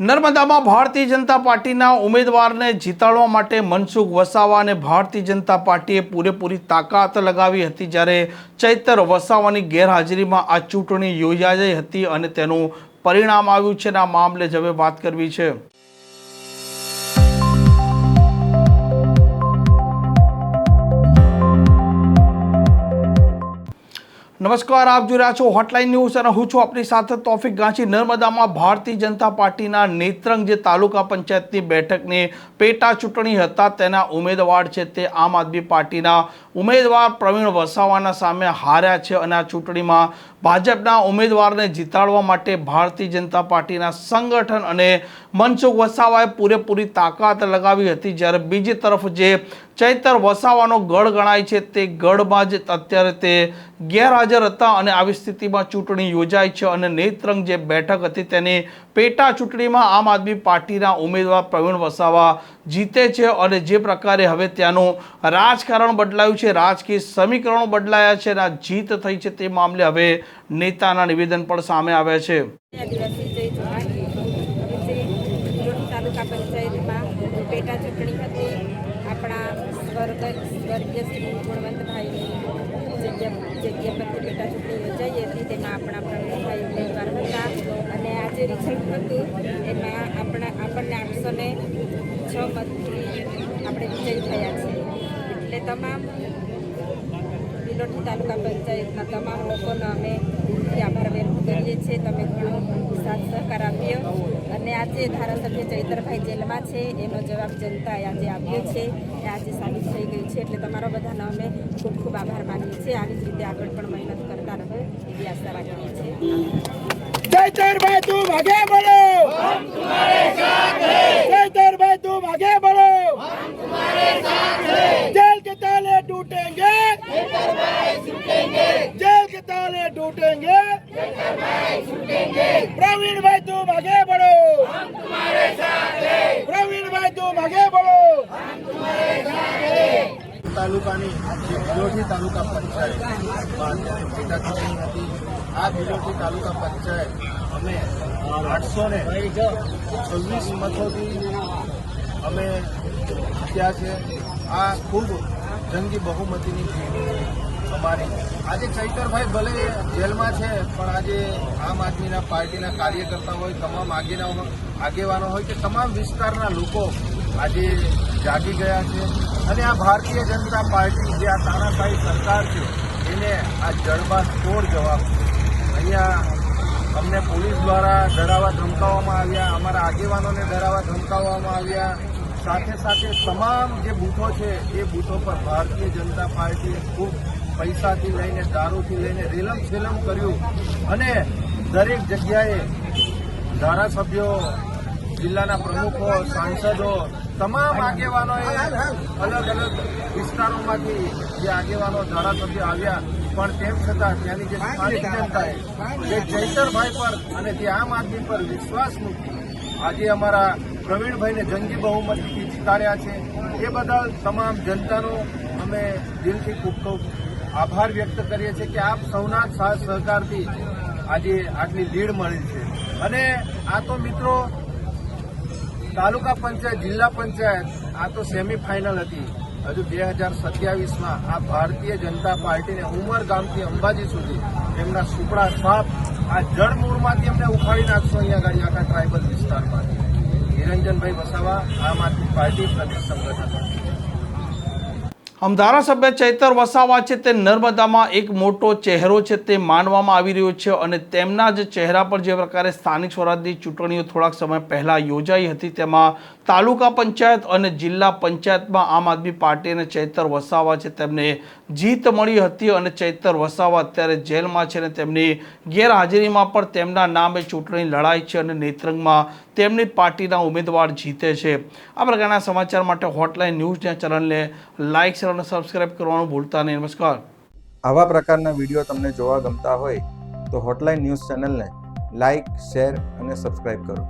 નર્મદામાં ભારતીય જનતા પાર્ટીના ઉમેદવારને જીતાડવા માટે મનસુખ વસાવા અને ભારતીય જનતા પાર્ટીએ પૂરેપૂરી તાકાત લગાવી હતી, જ્યારે ચૈતર વસાવાની ગેરહાજરીમાં આ ચૂંટણી યોજાઈ હતી અને તેનું પરિણામ આવ્યું છે. આ મામલે જ હવે વાત કરવી છે. નમસ્કાર, આપ જોઈ રહ્યા છો હોટલાઇન ન્યૂઝ અને હું છું આપની સાથે તોફિક ગાંચી. નર્મદામાં ભારતીય જનતા પાર્ટીના નેત્રંગ જે તાલુકા પંચાયતની બેઠકની પેટા ચૂંટણી હતા તેના ઉમેદવાર છે તે આમ આદમી પાર્ટીના ઉમેદવાર પ્રવીણ વસાવાના સામે હાર્યા છે અને આ ચૂંટણીમાં ભાજપના ઉમેદવારને જીતાડવા માટે ભારતીય જનતા પાર્ટીના સંગઠન અને મનસુખ વસાવાએ પૂરેપૂરી તાકાત લગાવી હતી, જ્યારે બીજી તરફ જે ચૈતર વસાવાનો ગઢ ગણાય છે તે ગઢમાં જ અત્યારે તે ગેરહાજર હતા અને આવી સ્થિતિમાં ચૂંટણી યોજાઈ છે અને નેત્રંગ જે બેઠક હતી તેની પેટા ચૂંટણીમાં આમ આદમી પાર્ટીના ઉમેદવાર પ્રવીણ વસાવા જીતે છે અને જે પ્રકારે હવે ત્યાંનું રાજકારણ બદલાયું છે, રાજકીય સમીકરણો બદલાયા છે અને આ જીત થઈ છે તે મામલે હવે નેતાના નિવેદન પણ સામે આવ્યા છે. તાલુકા પંચાયતમાં પેટા ચૂંટણી હતી. આપણા સ્વર્ગીય શ્રી ગુણવંતભાઈની જગ્યા પરથી પેટા ચૂંટણી યોજાઈ હતી. તેમાં આપણા પ્રવીણભાઈ ઉમેદવાર હતા અને આ જે રિઝલ્ટ હતું એમાં આપણને 806 મતથી આપણે વિજયી થયા છીએ. એટલે તમામ બિલોટી તાલુકા પંચાયતના તમામ લોકોનો અમે આભાર વ્યક્ત કરીએ છીએ. તમે ઘણો સાથ સહકાર આપ્યો અને આજે ધારાસભ્ય ચૈતરભાઈ જેલમાં છે એનો જવાબ જનતાએ આજે આપ્યો છે, એ આજે સાબિત થઈ ગયું છે. એટલે તમારો બધાનો અમે ખૂબ ખૂબ આભાર માનીએ છીએ. આવી જ રીતે આગળ પણ મહેનત કરતા રહો એવી આશા રાખીએ છીએ. चैतरभाई तुम आगे बढ़ो, हम तुम्हारे साथ हैं। चैतरभाई तुम आगे बढ़ो, हम तुम्हारे साथ हैं। जेल के ताले टूटेंगे, चैतरभाई छूटेंगे। जेल के ताले टूटेंगे, चैतरभाई छूटेंगे। प्रवीणभाई तुम आगे बढ़ो, हम तुम्हारे साथ हैं। प्रवीणभाई तुम आगे बढ़ो, हम तुम्हारे साथ हैं। તાલુકાની બિલોટી તાલુકા પંચાયતમાં પેટા ચૂંટણી હતી. આ બિલોટી તાલુકા પંચાયત અમે 826 મતોથી અમે જીત્યા છે. આ ખૂબ જંગી બહુમતીની અમારી. આજે ચૈતરભાઈ ભલે જેલમાં છે પણ આજે આમ આદમીના પાર્ટીના કાર્યકર્તા હોય, તમામ આગેવાનો હોય કે તમામ વિસ્તારના લોકો આજે જાગી ગયા છે અને આ ભારતીય જનતા પાર્ટી જે આ તાનાશાહી સરકાર છે એને આ જડબાતોડ જવાબ છે. અહીંયા અમને પોલીસ દ્વારા ડરાવવા ધમકાવવામાં આવ્યા, અમારા આગેવાનોને ડરાવવા ધમકાવવામાં આવ્યા. સાથે સાથે તમામ જે બૂથો છે એ બૂથો પર ભારતીય જનતા પાર્ટીએ ખૂબ પૈસાથી લઈને દારૂથી લઈને રેલમ છેલમ કર્યું અને દરેક જગ્યાએ ધારાસભ્યો, જિલ્લાના પ્રમુખો, સાંસદો, તમામ આગેવાનોએ અલગ અલગ વિસ્તારોમાંથી જે આગેવાનો ધારાસભ્યો આવ્યા પણ તેમ છતાં ત્યાંની જે સ્થાનિક જનતાએ જે ચૈતરભાઈ પર અને જે આમ આદમી પર વિશ્વાસ મૂકી આજે અમારા પ્રવીણભાઈને જંગી બહુમતીથી જીતાડ્યા છે. એ બદલ તમામ જનતાનો અમે દિલથી ખૂબ ખૂબ આભાર વ્યક્ત કરીએ છીએ કે આપ સૌના સાથ સહકારથી આજે આટલી લીડ મળી છે. અને આ તો મિત્રો તાલુકા પંચાયત, જિલ્લા પંચાયત આ તો સેમીફાઇનલ હતી. હજુ 2027માં આ ભારતીય જનતા પાર્ટીને ઉમરગામથી અંબાજી સુધી એમના સુપડા સાપ આ જળમૂળમાંથી અમને ઉખાડી નાખશો અહીંયા આગળ આખા ટ્રાઇબલ વિસ્તારમાંથી. નિરંજનભાઈ વસાવા, આમ આદમી પાર્ટી પ્રદેશ સંગઠન. આમ ધારાસભ્ય ચૈતર વસાવા છે તે નર્મદામાં એક મોટો ચહેરો છે તે માનવામાં આવી રહ્યો છે અને તેમના જ ચહેરા પર જે પ્રકારે સ્થાનિક સ્વરાજની ચૂંટણીઓ થોડાક સમય પહેલાં યોજાઈ હતી તેમાં તાલુકા પંચાયત અને જિલ્લા પંચાયતમાં આમ આદમી પાર્ટી અને ચૈતર વસાવા છે તેમને જીત મળી હતી અને ચૈતર વસાવા અત્યારે જેલમાં છે અને તેમની ગેરહાજરીમાં પણ તેમના નામે ચૂંટણી લડાઈ છે અને નેત્રંગમાં તેમની પાર્ટીના ઉમેદવાર જીતે છે. આ પ્રકારના સમાચાર માટે હોટલાઇન ન્યૂઝના ચેનલને લાઇક, શેર અને સબસ્ક્રાઇબ કરવાનું ભૂલતા નહીં. નમસ્કાર. આવા પ્રકારના વિડીયો તમને જોવા ગમતા હોય તો હોટલાઇન ન્યૂઝ ચેનલને લાઇક, શેર અને સબસ્ક્રાઇબ કરો.